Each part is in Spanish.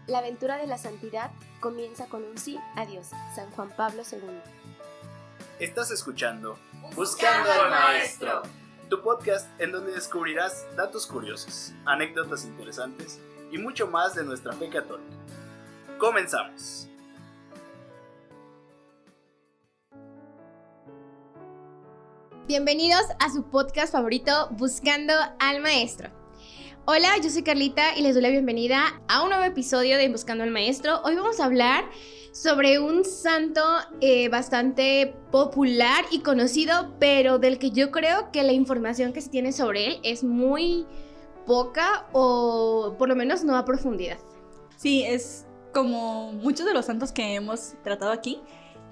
La aventura de la santidad comienza con un sí a Dios. San Juan Pablo II. Estás escuchando Buscando al Maestro, tu podcast en donde descubrirás datos curiosos, anécdotas interesantes y mucho más de nuestra fe católica. ¡Comenzamos! Bienvenidos a su podcast favorito, Buscando al Maestro. Hola, yo soy Carlita y les doy la bienvenida a un nuevo episodio de Buscando al Maestro. Hoy vamos a hablar sobre un santo bastante popular y conocido, pero del que yo creo que la información que se tiene sobre él es muy poca o por lo menos no a profundidad. Sí, es como muchos de los santos que hemos tratado aquí,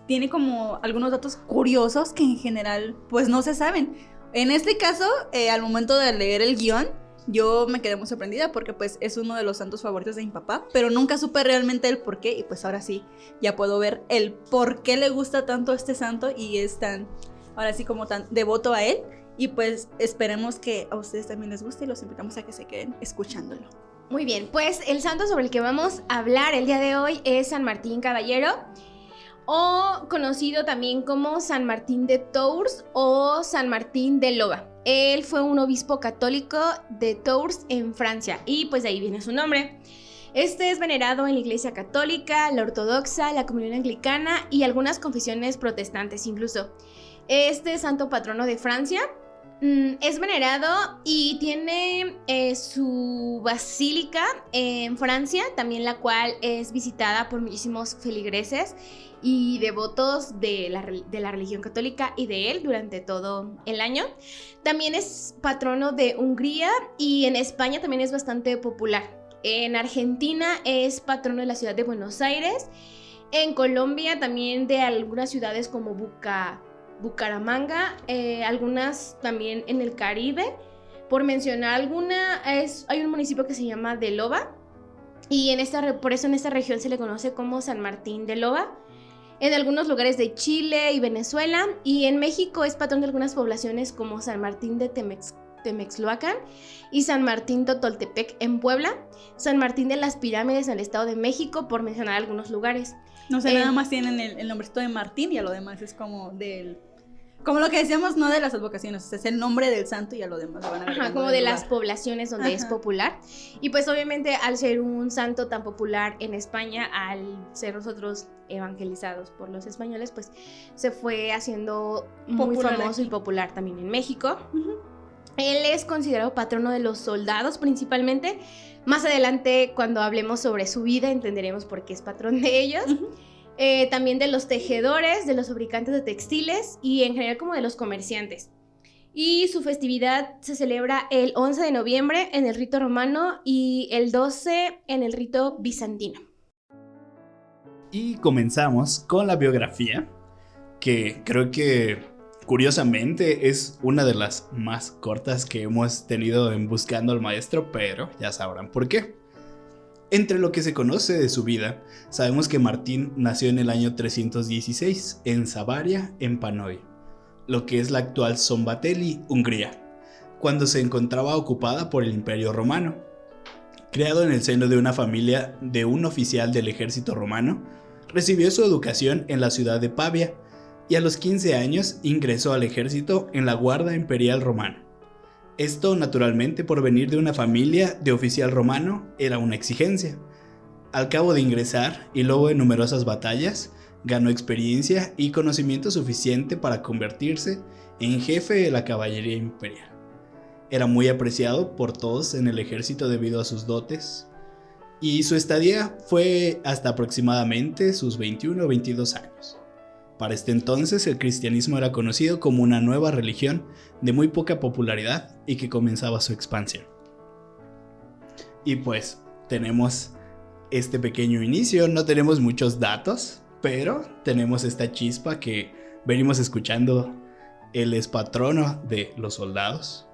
tiene como algunos datos curiosos que en general pues no se saben. En este caso, al momento de leer el guión, yo me quedé muy sorprendida porque pues es uno de los santos favoritos de mi papá, pero nunca supe realmente el por qué y pues ahora sí, ya puedo ver el por qué le gusta tanto a este santo y es tan, ahora sí como tan devoto a él y pues esperemos que a ustedes también les guste y los invitamos a que se queden escuchándolo. Muy bien, pues el santo sobre el que vamos a hablar el día de hoy es San Martín Caballero, o conocido también como San Martín de Tours o San Martín de Loba. Él fue un obispo católico de Tours en Francia y pues de ahí viene su nombre. Este es venerado en la Iglesia Católica, la Ortodoxa, la Comunión Anglicana y algunas confesiones protestantes incluso. Este santo patrono de Francia es venerado y tiene su basílica en Francia, también la cual es visitada por muchísimos feligreses y devotos de la religión católica y de él durante todo el año. También es patrono de Hungría y en España también es bastante popular. En Argentina es patrono de la ciudad de Buenos Aires. En Colombia también de algunas ciudades como Bucaramanga, algunas también en el Caribe. Por mencionar alguna, hay un municipio que se llama de Loba y por eso en esta región se le conoce como San Martín de Loba. En algunos lugares de Chile y Venezuela, y en México es patrón de algunas poblaciones como San Martín de Temexloacan y San Martín Totoltepec en Puebla, San Martín de las Pirámides en el Estado de México, por mencionar algunos lugares. No sé, nada más tienen el nombrecito de Martín y a lo demás es como como lo que decíamos, no de las advocaciones, es el nombre del santo y a lo demás van a ver. Como de las poblaciones donde es popular. Y pues obviamente al ser un santo tan popular en España, al ser nosotros evangelizados por los españoles, pues se fue haciendo muy famoso y popular también en México. Él es considerado patrono de los soldados principalmente. Más adelante, cuando hablemos sobre su vida, entenderemos por qué es patrón de ellos. También de los tejedores, de los fabricantes de textiles y en general como de los comerciantes. Y su festividad se celebra el 11 de noviembre en el rito romano y el 12 en el rito bizantino. Y comenzamos con la biografía, que creo que curiosamente es una de las más cortas que hemos tenido en Buscando al Maestro, pero ya sabrán por qué. Entre lo que se conoce de su vida, sabemos que Martín nació en el año 316 en Savaria, en Panoy, lo que es la actual Szombathely, Hungría, cuando se encontraba ocupada por el Imperio Romano. Creado en el seno de una familia de un oficial del ejército romano, recibió su educación en la ciudad de Pavia y a los 15 años ingresó al ejército en la Guardia Imperial Romana. Esto, naturalmente, por venir de una familia de oficial romano, era una exigencia. Al cabo de ingresar, y luego de numerosas batallas, ganó experiencia y conocimiento suficiente para convertirse en jefe de la caballería imperial. Era muy apreciado por todos en el ejército debido a sus dotes, y su estadía fue hasta aproximadamente sus 21 o 22 años. Para este entonces el cristianismo era conocido como una nueva religión de muy poca popularidad y que comenzaba su expansión. Y pues tenemos este pequeño inicio, no tenemos muchos datos, pero tenemos esta chispa que venimos escuchando. Él es patrono de los soldados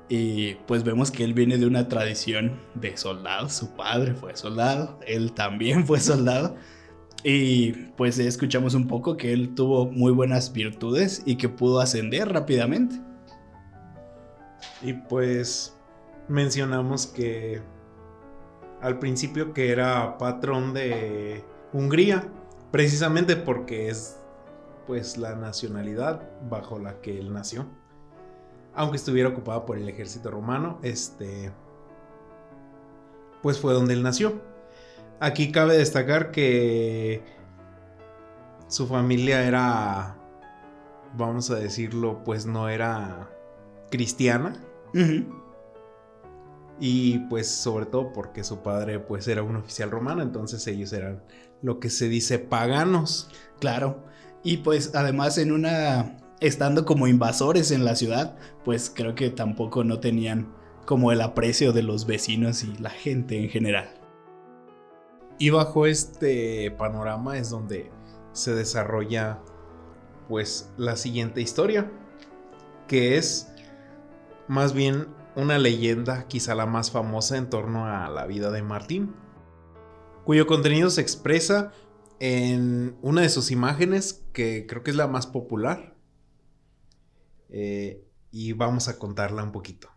y pues vemos que él viene de una tradición de soldados. Su padre fue soldado, él también fue soldado. Y pues escuchamos un poco que él tuvo muy buenas virtudes y que pudo ascender rápidamente. Y pues mencionamos que al principio que era patrón de Hungría, precisamente porque es pues la nacionalidad bajo la que él nació. Aunque estuviera ocupada por el ejército romano, pues fue donde él nació. Aquí cabe destacar que su familia era, vamos a decirlo, pues no era cristiana. Uh-huh. Y pues sobre todo porque su padre pues era un oficial romano, entonces ellos eran lo que se dice paganos. Claro. Y pues además estando como invasores en la ciudad, pues creo que tampoco no tenían como el aprecio de los vecinos y la gente en general. Y bajo este panorama es donde se desarrolla pues la siguiente historia, que es más bien una leyenda, quizá la más famosa en torno a la vida de Martín, cuyo contenido se expresa en una de sus imágenes, que creo que es la más popular, y vamos a contarla un poquito,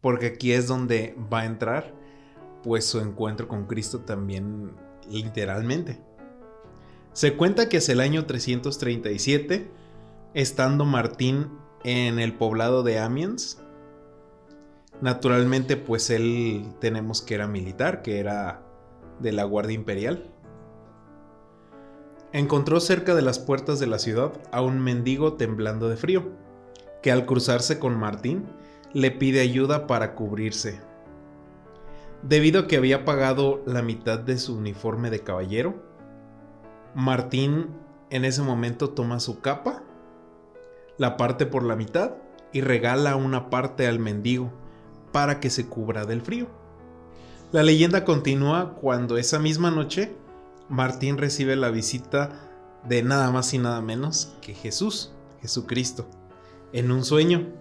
porque aquí es donde va a entrar pues su encuentro con Cristo también literalmente. Se cuenta que hacia el año 337, estando Martín en el poblado de Amiens, naturalmente pues él tenemos que era militar, que era de la Guardia Imperial, encontró cerca de las puertas de la ciudad a un mendigo temblando de frío, que al cruzarse con Martín le pide ayuda para cubrirse. Debido a que había pagado la mitad de su uniforme de caballero, Martín en ese momento toma su capa, la parte por la mitad y regala una parte al mendigo para que se cubra del frío. La leyenda continúa cuando esa misma noche Martín recibe la visita de nada más y nada menos que Jesucristo, en un sueño.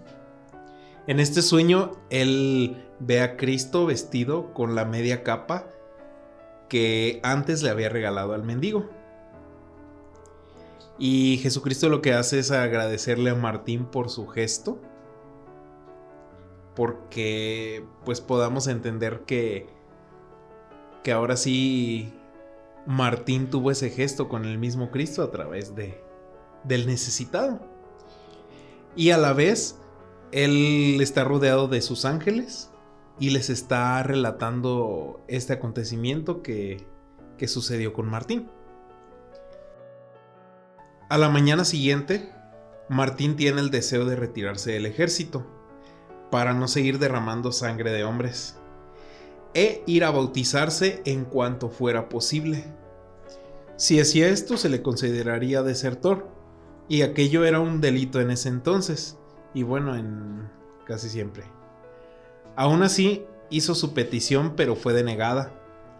En este sueño él ve a Cristo vestido con la media capa que antes le había regalado al mendigo. Y Jesucristo lo que hace es agradecerle a Martín por su gesto, porque pues podamos entender que ahora sí Martín tuvo ese gesto con el mismo Cristo a través del necesitado. Y a la vez él está rodeado de sus ángeles y les está relatando este acontecimiento que sucedió con Martín. A la mañana siguiente, Martín tiene el deseo de retirarse del ejército para no seguir derramando sangre de hombres e ir a bautizarse en cuanto fuera posible. Si hacía esto, se le consideraría desertor, y aquello era un delito en ese entonces, y bueno, en casi siempre. Aún así, hizo su petición, pero fue denegada,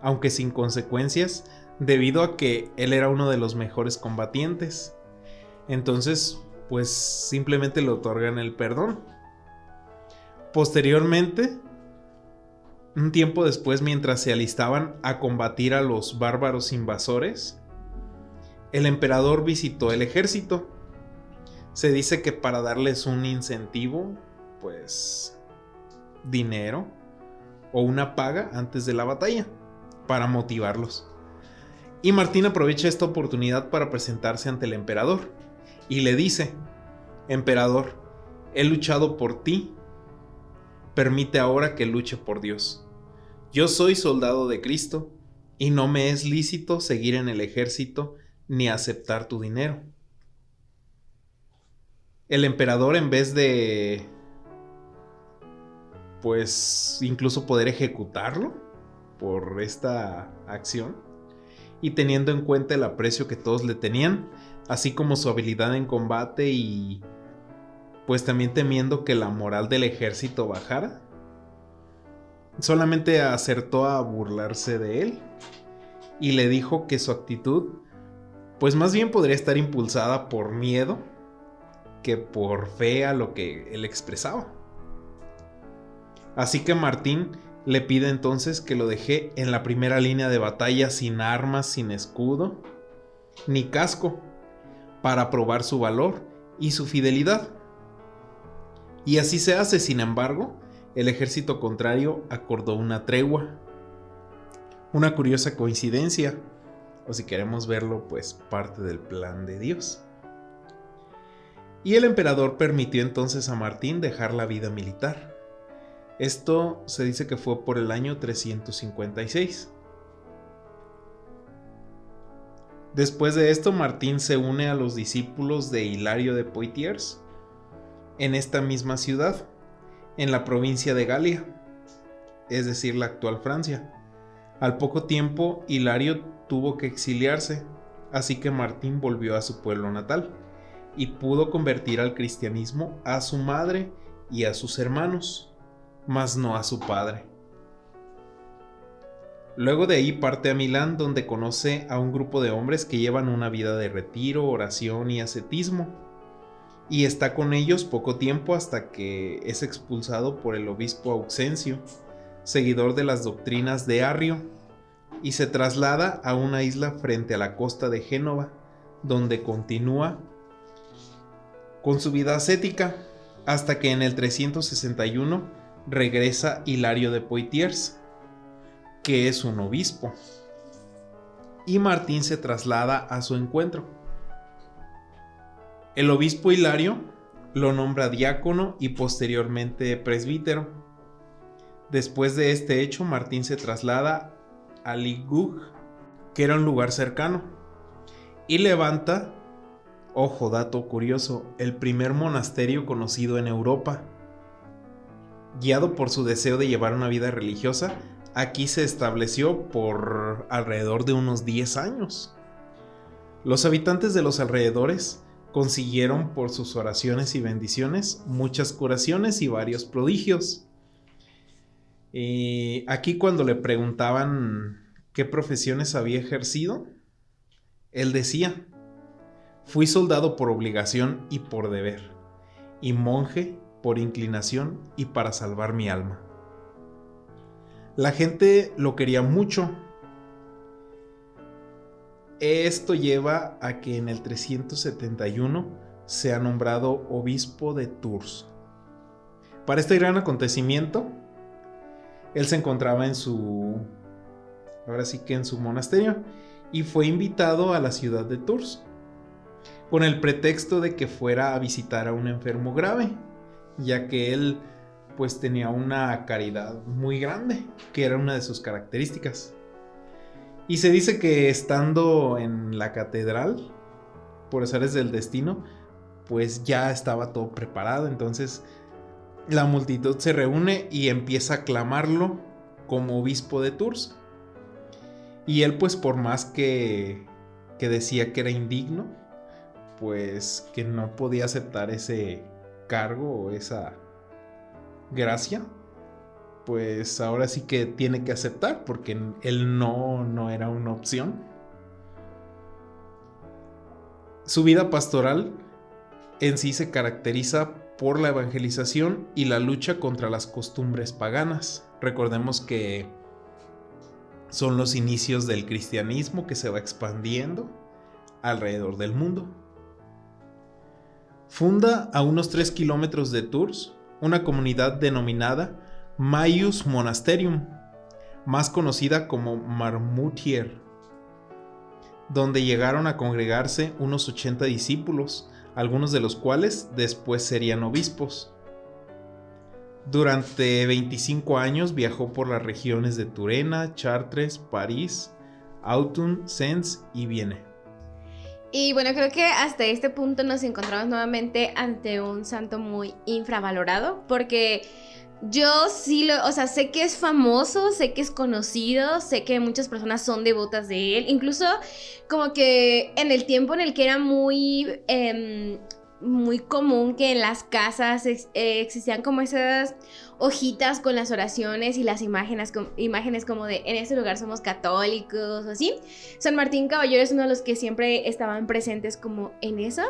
aunque sin consecuencias, debido a que él era uno de los mejores combatientes. Entonces, pues simplemente le otorgan el perdón. Posteriormente, un tiempo después, mientras se alistaban a combatir a los bárbaros invasores, el emperador visitó el ejército. Se dice que para darles un incentivo, pues dinero o una paga antes de la batalla, para motivarlos. Y Martín aprovecha esta oportunidad para presentarse ante el emperador y le dice: Emperador, he luchado por ti, permite ahora que luche por Dios. Yo soy soldado de Cristo y no me es lícito seguir en el ejército ni aceptar tu dinero. El emperador, en vez de pues incluso poder ejecutarlo por esta acción, y teniendo en cuenta el aprecio que todos le tenían, así como su habilidad en combate, y pues también temiendo que la moral del ejército bajara, solamente acertó a burlarse de él y le dijo que su actitud pues más bien podría estar impulsada por miedo que por fe a lo que él expresaba. Así que Martín le pide entonces que lo deje en la primera línea de batalla sin armas, sin escudo, ni casco, para probar su valor y su fidelidad. Y así se hace. Sin embargo, el ejército contrario acordó una tregua. Una curiosa coincidencia, o si queremos verlo, pues parte del plan de Dios. Y el emperador permitió entonces a Martín dejar la vida militar. Esto se dice que fue por el año 356. Después de esto, Martín se une a los discípulos de Hilario de Poitiers en esta misma ciudad, en la provincia de Galia, es decir, la actual Francia. Al poco tiempo, Hilario tuvo que exiliarse, así que Martín volvió a su pueblo natal y pudo convertir al cristianismo a su madre y a sus hermanos, mas no a su padre. Luego de ahí parte a Milán, donde conoce a un grupo de hombres que llevan una vida de retiro, oración y ascetismo, y está con ellos poco tiempo hasta que es expulsado por el obispo Auxencio, seguidor de las doctrinas de Arrio, y se traslada a una isla frente a la costa de Génova, donde continúa con su vida ascética, hasta que en el 361 regresa Hilario de Poitiers, que es un obispo, y Martín se traslada a su encuentro. El obispo Hilario lo nombra diácono y posteriormente presbítero. Después de este hecho, Martín se traslada a Liguj, que era un lugar cercano, y levanta, ojo, dato curioso, el primer monasterio conocido en Europa. Guiado por su deseo de llevar una vida religiosa, aquí se estableció por alrededor de unos 10 años. Los habitantes de los alrededores consiguieron por sus oraciones y bendiciones muchas curaciones y varios prodigios. Y aquí cuando le preguntaban qué profesiones había ejercido, él decía: fui soldado por obligación y por deber, y monje por inclinación y para salvar mi alma. La gente lo quería mucho. Esto lleva a que en el 371 sea nombrado obispo de Tours. Para este gran acontecimiento, él se encontraba en su monasterio y fue invitado a la ciudad de Tours con el pretexto de que fuera a visitar a un enfermo grave, ya que él pues tenía una caridad muy grande, que era una de sus características. Y se dice que estando en la catedral, por azares del destino, pues ya estaba todo preparado. Entonces la multitud se reúne y empieza a aclamarlo como obispo de Tours. Y él, pues por más que decía que era indigno, pues que no podía aceptar ese cargo o esa gracia, pues ahora sí que tiene que aceptar, porque él no era una opción. Su vida pastoral en sí se caracteriza por la evangelización y la lucha contra las costumbres paganas. Recordemos que son los inicios del cristianismo que se va expandiendo alrededor del mundo. Funda a unos 3 kilómetros de Tours una comunidad denominada Maius Monasterium, más conocida como Marmoutier, donde llegaron a congregarse unos 80 discípulos, algunos de los cuales después serían obispos. Durante 25 años viajó por las regiones de Turena, Chartres, París, Autun, Sens y Vienne. Y bueno, creo que hasta este punto nos encontramos nuevamente ante un santo muy infravalorado, porque yo sí sé que es famoso, sé que es conocido, sé que muchas personas son devotas de él, incluso como que en el tiempo en el que era muy común que en las casas existían como esas hojitas con las oraciones y las imágenes como de en este lugar somos católicos o así. San Martín Caballero es uno de los que siempre estaban presentes como en eso.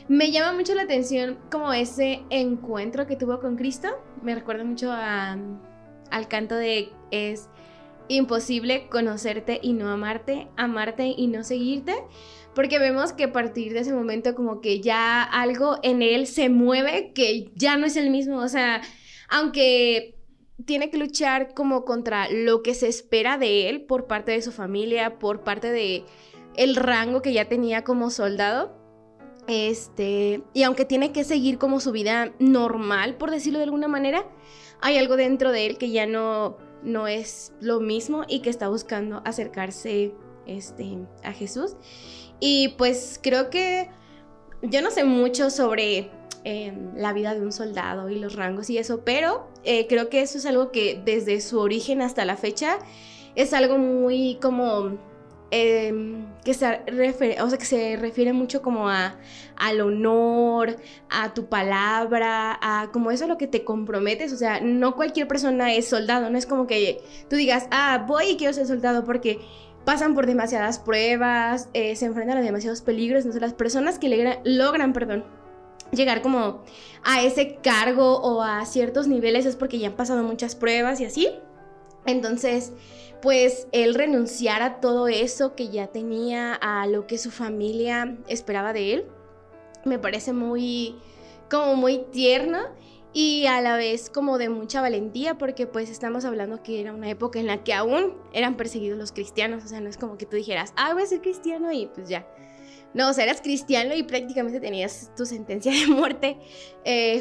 Me llama mucho la atención como ese encuentro que tuvo con Cristo. Me recuerda mucho al canto de es imposible conocerte y no amarte, amarte y no seguirte. Porque vemos que a partir de ese momento como que ya algo en él se mueve que ya no es el mismo. O sea, aunque tiene que luchar como contra lo que se espera de él por parte de su familia, por parte de el rango que ya tenía como soldado. Y aunque tiene que seguir como su vida normal, por decirlo de alguna manera, hay algo dentro de él que ya no es lo mismo y que está buscando acercarse a Jesús. Y pues creo que yo no sé mucho sobre la vida de un soldado y los rangos y eso, pero creo que eso es algo que desde su origen hasta la fecha es algo muy como que se refiere mucho como al honor, a tu palabra, a como eso a lo que te comprometes. O sea, no cualquier persona es soldado, no es como que tú digas, voy y quiero ser soldado, porque pasan por demasiadas pruebas, se enfrentan a demasiados peligros. Entonces las personas que logran llegar como a ese cargo o a ciertos niveles es porque ya han pasado muchas pruebas y así. Entonces, pues él renunciar a todo eso que ya tenía, a lo que su familia esperaba de él, me parece muy tierno y a la vez como de mucha valentía, porque pues estamos hablando que era una época en la que aún eran perseguidos los cristianos. O sea, no es como que tú dijeras, voy a ser cristiano y pues ya. No, o sea, eras cristiano y prácticamente tenías tu sentencia de muerte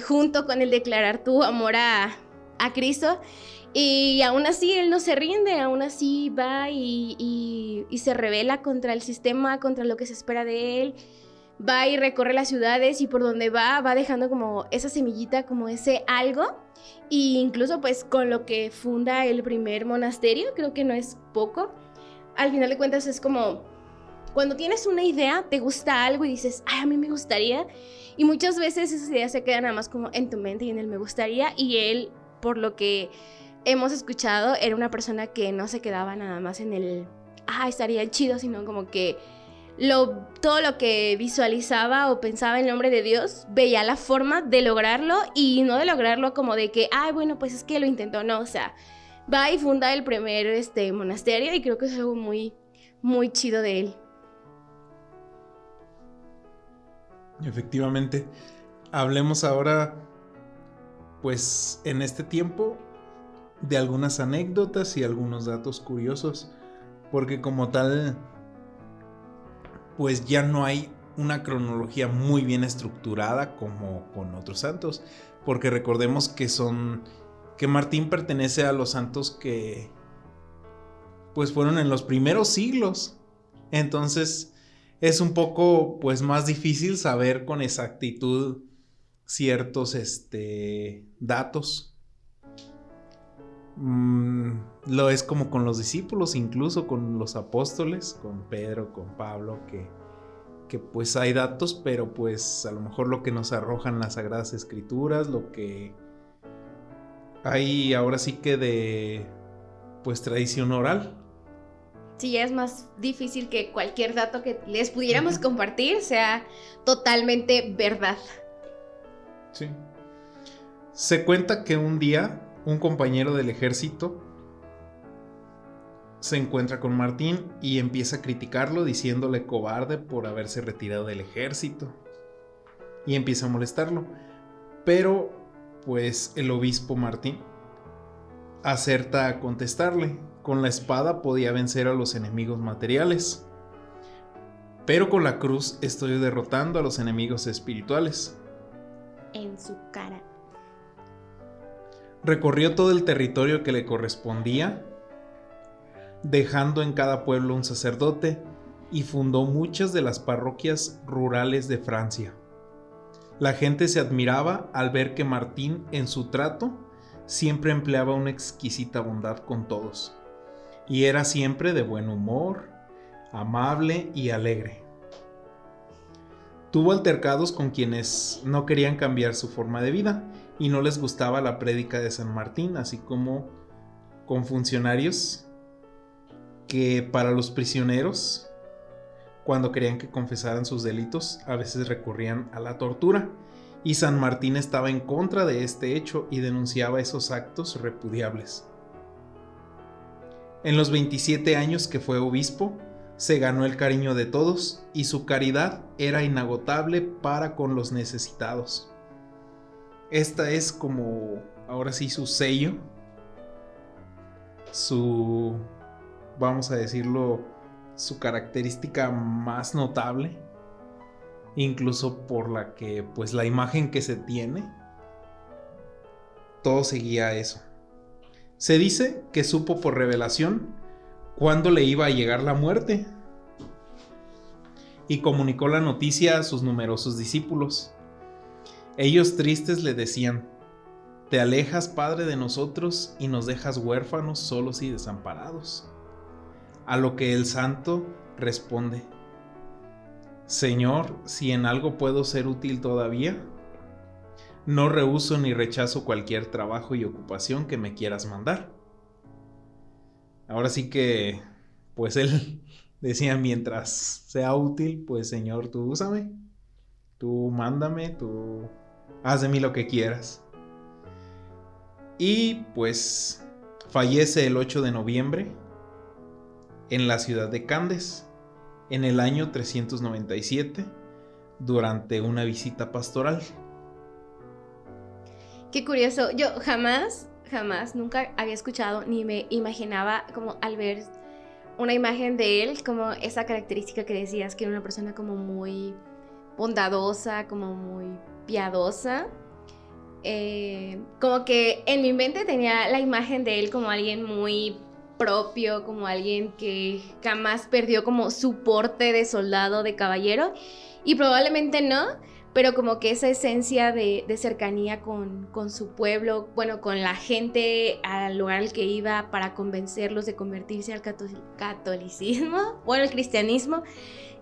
junto con el declarar tu amor a Cristo. Y aún así él no se rinde, aún así va y se rebela contra el sistema, contra lo que se espera de él. Va y recorre las ciudades y por donde va dejando como esa semillita, como ese algo. Y incluso pues con lo que funda el primer monasterio, creo que no es poco. Al final de cuentas es como cuando tienes una idea, te gusta algo y dices, a mí me gustaría. Y muchas veces esas ideas se quedan nada más como en tu mente y en el me gustaría. Y él, por lo que hemos escuchado, era una persona que no se quedaba nada más en el estaría chido, sino como que todo lo que visualizaba o pensaba en nombre de Dios, veía la forma de lograrlo, y no de lograrlo como de que bueno, pues es que lo intentó. No, o sea, va y funda el primer monasterio, y creo que es algo muy, muy chido de él. Efectivamente. Hablemos ahora, pues en este tiempo, de algunas anécdotas y algunos datos curiosos, porque como tal, pues ya no hay una cronología muy bien estructurada como con otros santos, porque recordemos que Martín pertenece a los santos que pues fueron en los primeros siglos. Entonces es un poco pues más difícil saber con exactitud ciertos datos. Lo es como con los discípulos, incluso con los apóstoles, con Pedro, con Pablo, que pues hay datos, pero pues a lo mejor lo que nos arrojan las Sagradas Escrituras, lo que hay ahora sí que de pues tradición oral. Sí, ya es más difícil que cualquier dato que les pudiéramos compartir sea totalmente verdad. Sí. Se cuenta que un día un compañero del ejército se encuentra con Martín y empieza a criticarlo, diciéndole cobarde por haberse retirado del ejército, y empieza a molestarlo. Pero pues el obispo Martín acerta a contestarle: con la espada podía vencer a los enemigos materiales, pero con la cruz estoy derrotando a los enemigos espirituales. En su cara. Recorrió todo el territorio que le correspondía, dejando en cada pueblo un sacerdote, y fundó muchas de las parroquias rurales de Francia. La gente se admiraba al ver que Martín, en su trato, siempre empleaba una exquisita bondad con todos, y era siempre de buen humor, amable y alegre. Tuvo altercados con quienes no querían cambiar su forma de vida y no les gustaba la prédica de San Martín, así como con funcionarios que para los prisioneros, cuando querían que confesaran sus delitos, a veces recurrían a la tortura, y San Martín estaba en contra de este hecho y denunciaba esos actos repudiables. En los 27 años que fue obispo, se ganó el cariño de todos y su caridad era inagotable para con los necesitados. Esta es como, ahora sí, su sello su, vamos a decirlo, su característica más notable, incluso por la que, pues, la imagen que se tiene, todo seguía a eso. Se dice que supo por revelación cuándo le iba a llegar la muerte y comunicó la noticia a sus numerosos discípulos. Ellos tristes le decían: te alejas, Padre, de nosotros y nos dejas huérfanos, solos y desamparados. A lo que el santo responde: Señor, si en algo puedo ser útil todavía, no rehúso ni rechazo cualquier trabajo y ocupación que me quieras mandar. Ahora sí que, pues él decía, mientras sea útil, pues Señor, tú úsame, tú mándame, tú haz de mí lo que quieras. Y pues fallece el 8 de noviembre en la ciudad de Candes, en el año 397, durante una visita pastoral. Qué curioso. Yo jamás, nunca había escuchado ni me imaginaba como al ver una imagen de él, como esa característica que decías, que era una persona como muy bondadosa, como muy piadosa. Como que en mi mente tenía la imagen de él como alguien muy propio, como alguien que jamás perdió como su porte de soldado, de caballero, y probablemente no, pero como que esa esencia de cercanía con su pueblo, bueno, con la gente al lugar al que iba para convencerlos de convertirse al catolicismo, bueno, el cristianismo,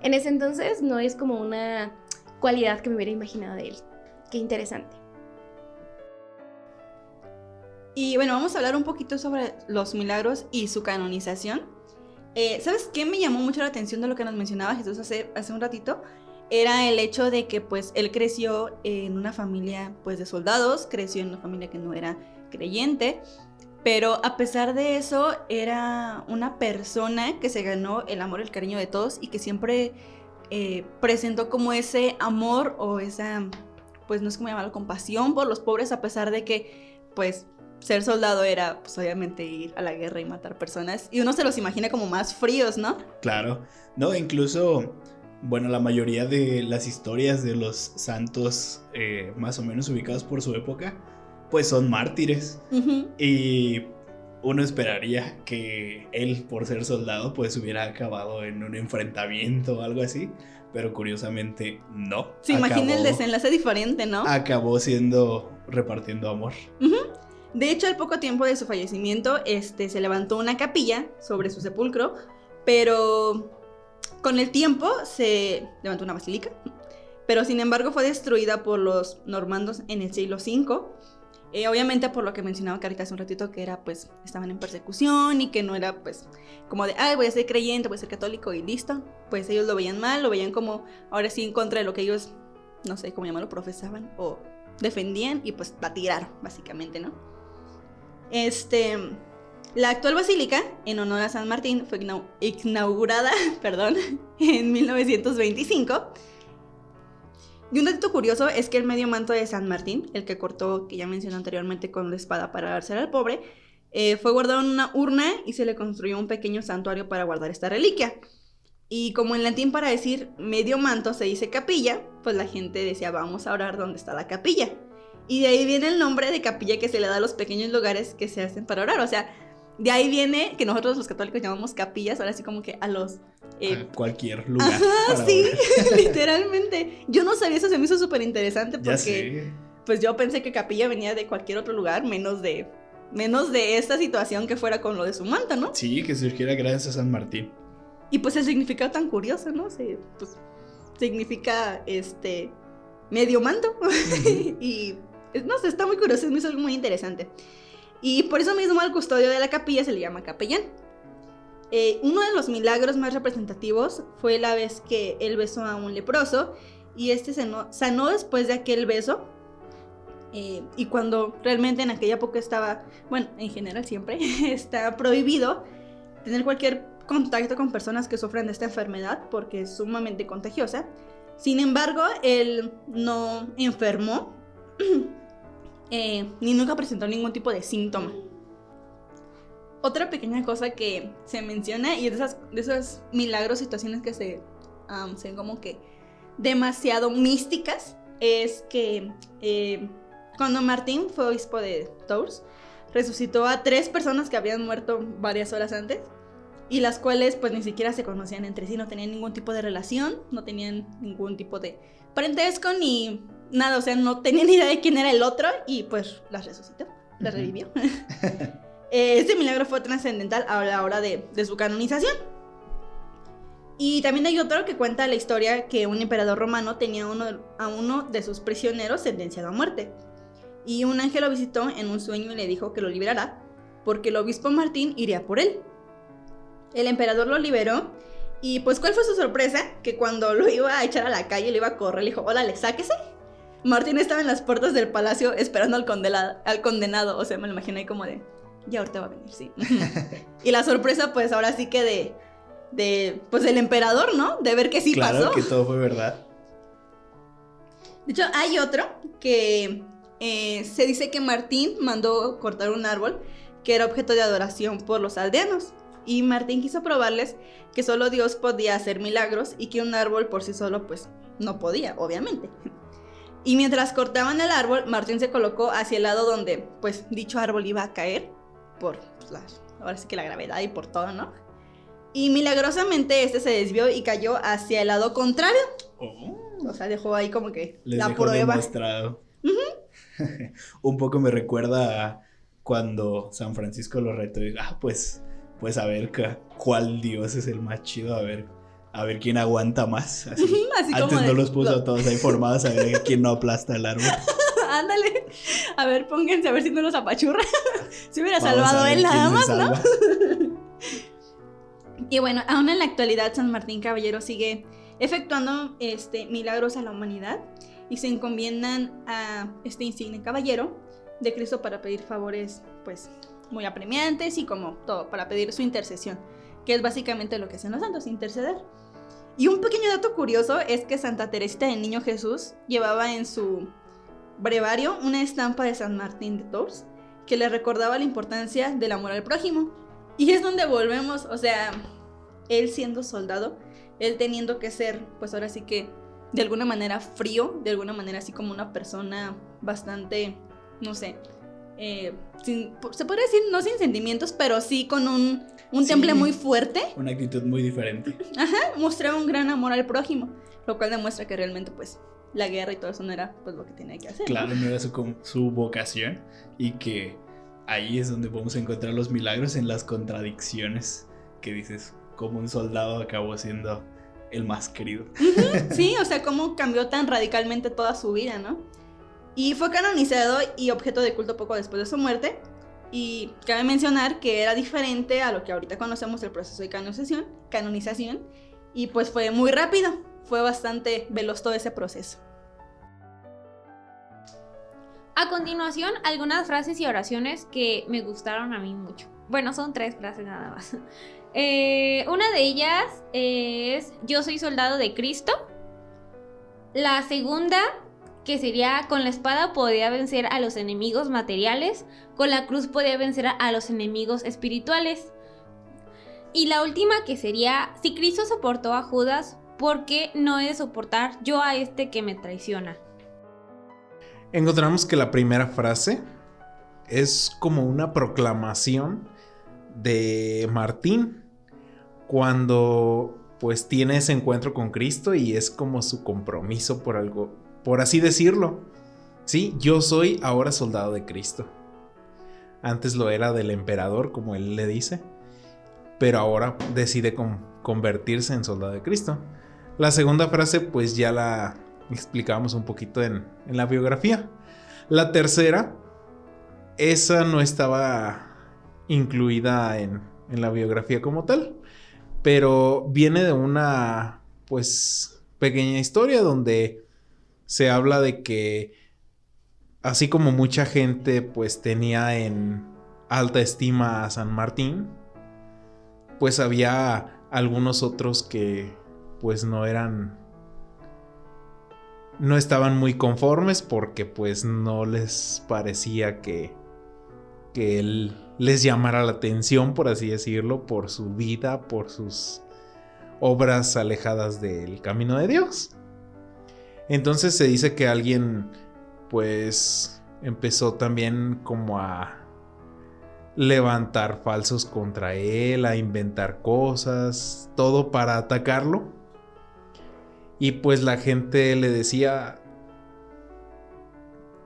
en ese entonces no es como una cualidad que me hubiera imaginado de él. Qué interesante. Y bueno, vamos a hablar un poquito sobre los milagros y su canonización. ¿Sabes qué me llamó mucho la atención de lo que nos mencionaba Jesús hace un ratito? Era el hecho de que pues él creció en una familia pues de soldados, creció en una familia que no era creyente, pero a pesar de eso era una persona que se ganó el amor y el cariño de todos y que siempre presentó como ese amor o esa, pues no sé cómo llamarlo, compasión por los pobres, a pesar de que pues ser soldado era pues obviamente ir a la guerra y matar personas, y uno se los imagina como más fríos, ¿no? Claro, no, incluso, bueno, la mayoría de las historias de los santos más o menos ubicados por su época, pues son mártires. Uh-huh. Y uno esperaría que él, por ser soldado, pues hubiera acabado en un enfrentamiento o algo así, pero curiosamente no. Se imagina el desenlace diferente, ¿no? Acabó siendo repartiendo amor. Uh-huh. De hecho, al poco tiempo de su fallecimiento, se levantó una capilla sobre su sepulcro, pero con el tiempo se levantó una basílica, pero sin embargo fue destruida por los normandos en el siglo V. Obviamente por lo que mencionaba Carita hace un ratito, que era pues estaban en persecución y que no era pues como de voy a ser creyente, voy a ser católico y listo. Pues ellos lo veían mal, lo veían como ahora sí en contra de lo que ellos, no sé cómo llamarlo, profesaban o defendían, y pues la tiraron básicamente, ¿no? La actual basílica, en honor a San Martín, fue inaugurada en 1925. Y un dato curioso es que el medio manto de San Martín, el que cortó, que ya mencioné anteriormente, con la espada para dársela al pobre, fue guardado en una urna y se le construyó un pequeño santuario para guardar esta reliquia. Y como en latín para decir medio manto se dice capilla, pues la gente decía vamos a orar donde está la capilla. Y de ahí viene el nombre de capilla que se le da a los pequeños lugares que se hacen para orar. O sea, de ahí viene que nosotros los católicos llamamos capillas, ahora sí como que a los... a cualquier lugar. Ajá, sí, literalmente. Yo no sabía eso, se me hizo súper interesante porque pues yo pensé que capilla venía de cualquier otro lugar, menos de esta situación que fuera con lo de su manto, ¿no? Sí, que surgiera gracias a San Martín. Y pues el significado tan curioso, ¿no? Pues significa medio manto. Uh-huh. Y no sé, está muy curioso, es algo muy interesante. Y por eso mismo al custodio de la capilla se le llama capellán. Uno de los milagros más representativos fue la vez que él besó a un leproso y sanó después de aquel beso. Y cuando realmente en aquella época estaba, bueno, en general siempre está prohibido tener cualquier contacto con personas que sufran de esta enfermedad porque es sumamente contagiosa. Sin embargo, él no enfermó ni nunca presentó ningún tipo de síntoma. otra pequeña cosa que se menciona y de esos milagros, situaciones que se ven como que demasiado místicas, es que cuando Martín fue obispo de Tours, resucitó a 3 personas que habían muerto varias horas antes y las cuales pues ni siquiera se conocían entre sí, no tenían ningún tipo de relación, no tenían ningún tipo de parentesco ni nada, o sea, no tenían ni idea de quién era el otro y pues las resucitó, las revivió. Este milagro fue trascendental a la hora de su canonización. Y también hay otro que cuenta la historia que un emperador romano tenía a uno de sus prisioneros sentenciado a muerte. Y un ángel lo visitó en un sueño y le dijo que lo liberará, porque el obispo Martín iría por él. El emperador lo liberó, y pues ¿cuál fue su sorpresa? Que cuando lo iba a echar a la calle, lo iba a correr, le dijo, órale, sáquese. Martín estaba en las puertas del palacio esperando al condenado, o sea, me lo imaginé como de, ya ahorita va a venir, sí. Y la sorpresa, pues ahora sí que pues del emperador, ¿no? De ver que sí claro, pasó. Claro que todo fue verdad. De hecho, hay otro que se dice que Martín mandó cortar un árbol que era objeto de adoración por los aldeanos. Y Martín quiso probarles que solo Dios podía hacer milagros y que un árbol por sí solo pues no podía, obviamente. Y mientras cortaban el árbol, Martín se colocó hacia el lado donde pues dicho árbol iba a caer por pues, ahora sí que la gravedad y por todo, ¿no? Y milagrosamente este se desvió y cayó hacia el lado contrario. Oh. O sea, dejó ahí como que les la dejó prueba. Demostrado. Un poco me recuerda a cuando San Francisco lo retó y pues a ver cuál dios es el más chido, a ver quién aguanta más. Así antes no los puso a todos ahí formados a ver quién no aplasta el árbol. Ándale, a ver, pónganse a ver si no los apachurra. Si hubiera salvado él nada más, ¿no? Y bueno, aún en la actualidad San Martín Caballero sigue efectuando milagros a la humanidad y se encomiendan a este insigne caballero de Cristo para pedir favores pues muy apremiantes y como todo, para pedir su intercesión, que es básicamente lo que hacen los santos, interceder. Y un pequeño dato curioso es que Santa Teresita del Niño Jesús llevaba en su brevario una estampa de San Martín de Tours que le recordaba la importancia del amor al prójimo. Y es donde volvemos, o sea, él siendo soldado, él teniendo que ser, pues ahora sí que de alguna manera frío, de alguna manera así como una persona bastante, no sé, se podría decir no sin sentimientos, pero sí con un temple muy fuerte. Una actitud muy diferente. Ajá, mostraba un gran amor al prójimo, lo cual demuestra que realmente pues la guerra y todo eso no era pues lo que tenía que hacer. Claro, no era su vocación y que ahí es donde podemos encontrar los milagros en las contradicciones que dices, como un soldado acabó siendo el más querido. Sí, o sea, cómo cambió tan radicalmente toda su vida, ¿no? Y fue canonizado y objeto de culto poco después de su muerte. Y cabe mencionar que era diferente a lo que ahorita conocemos el proceso de canonización. Y pues fue muy rápido, fue bastante veloz todo ese proceso. A continuación, algunas frases y oraciones que me gustaron a mí mucho. Bueno, son 3 frases nada más. Una de ellas es yo soy soldado de Cristo. La segunda, que sería con la espada podía vencer a los enemigos materiales, con la cruz podía vencer a los enemigos espirituales. Y la última, que sería si Cristo soportó a Judas, ¿por qué no he de soportar yo a este que me traiciona? Encontramos que la primera frase es como una proclamación de Martín cuando pues tiene ese encuentro con Cristo y es como su compromiso por algo, por así decirlo. Sí, yo soy ahora soldado de Cristo. Antes lo era del emperador, como él le dice, pero ahora decide convertirse en soldado de Cristo. La segunda frase pues ya la explicábamos un poquito en la biografía. La tercera, esa no estaba incluida en la biografía como tal, pero viene de una pues pequeña historia donde se habla de que así como mucha gente pues tenía en alta estima a San Martín, pues había algunos otros que pues no estaban muy conformes porque pues no les parecía que que él les llamara la atención, por así decirlo, por su vida, por sus obras alejadas del camino de Dios. Entonces se dice que alguien pues empezó también como a levantar falsos contra él, a inventar cosas, todo para atacarlo. Y pues la gente le decía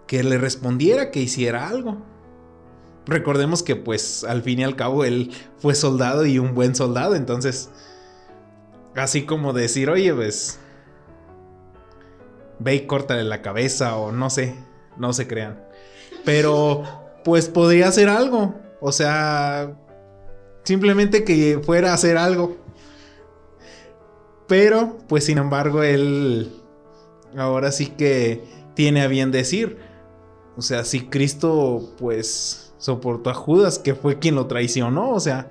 que le respondiera, que hiciera algo. Recordemos que pues al fin y al cabo él fue soldado y un buen soldado, entonces así como decir, oye, pues ve y córtale la cabeza o no sé, no se crean. Pero pues podría hacer algo, o sea, simplemente que fuera a hacer algo. Pero pues sin embargo él ahora sí que tiene a bien decir, o sea, si Cristo pues soportó a Judas, que fue quien lo traicionó, o sea,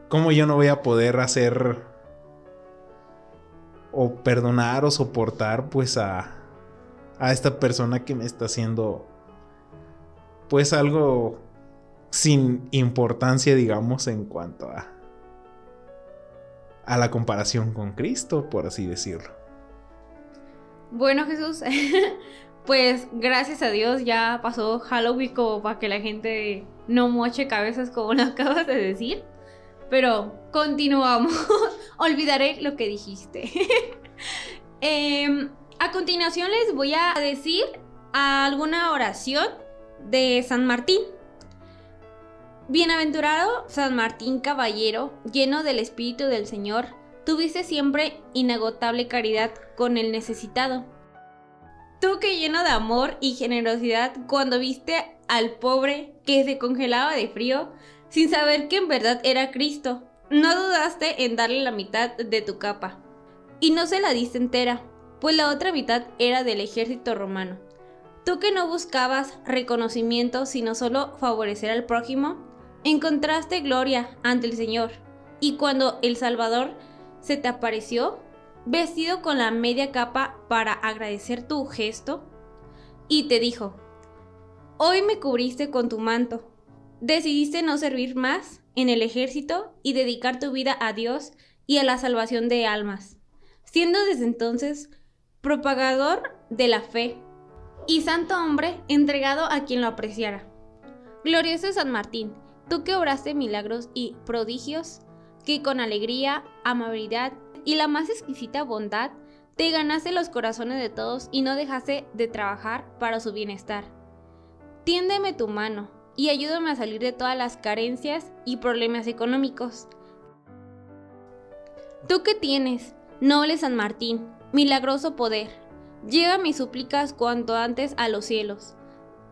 ¿cómo yo no voy a poder hacer o perdonar o soportar pues a esta persona que me está haciendo pues algo sin importancia, digamos, en cuanto a la comparación con Cristo, por así decirlo? Bueno, Jesús, pues gracias a Dios ya pasó Halloween como para que la gente no moche cabezas como lo acabas de decir. Pero continuamos. Olvidaré lo que dijiste. A continuación les voy a decir alguna oración de San Martín. Bienaventurado San Martín Caballero, lleno del Espíritu del Señor, tuviste siempre inagotable caridad con el necesitado. Tú que lleno de amor y generosidad, cuando viste al pobre que se congelaba de frío, sin saber que en verdad era Cristo, no dudaste en darle la mitad de tu capa. Y no se la diste entera, pues la otra mitad era del ejército romano. Tú que no buscabas reconocimiento, sino solo favorecer al prójimo, encontraste gloria ante el Señor. Y cuando el Salvador se te apareció, vestido con la media capa para agradecer tu gesto, y te dijo: hoy me cubriste con tu manto. Decidiste no servir más en el ejército y dedicar tu vida a Dios y a la salvación de almas, siendo desde entonces propagador de la fe y santo hombre entregado a quien lo apreciara. Glorioso San Martín, tú que obraste milagros y prodigios, que con alegría, amabilidad y la más exquisita bondad te ganaste los corazones de todos y no dejaste de trabajar para su bienestar. Tiéndeme tu mano y ayúdame a salir de todas las carencias y problemas económicos. Tú que tienes, noble San Martín, milagroso poder, lleva mis súplicas cuanto antes a los cielos.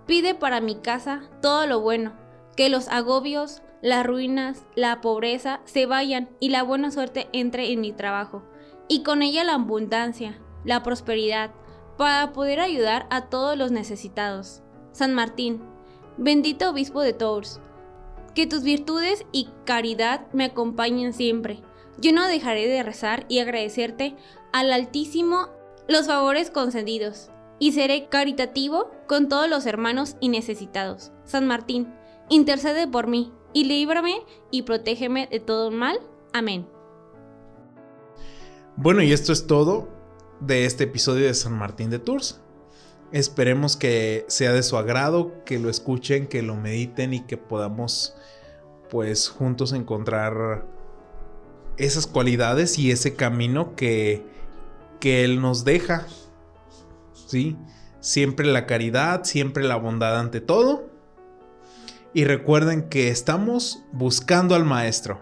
Pide para mi casa todo lo bueno, que los agobios, las ruinas, la pobreza se vayan y la buena suerte entre en mi trabajo, y con ella la abundancia, la prosperidad, para poder ayudar a todos los necesitados. San Martín, bendito obispo de Tours, que tus virtudes y caridad me acompañen siempre. Yo no dejaré de rezar y agradecerte al Altísimo los favores concedidos, y seré caritativo con todos los hermanos y necesitados. San Martín, intercede por mí, y líbrame y protégeme de todo mal. Amén. Bueno, y esto es todo de este episodio de San Martín de Tours. Esperemos que sea de su agrado, que lo escuchen, que lo mediten y que podamos pues juntos encontrar esas cualidades y ese camino que Él nos deja, ¿sí? Siempre la caridad, siempre la bondad ante todo. Y recuerden que estamos buscando al Maestro.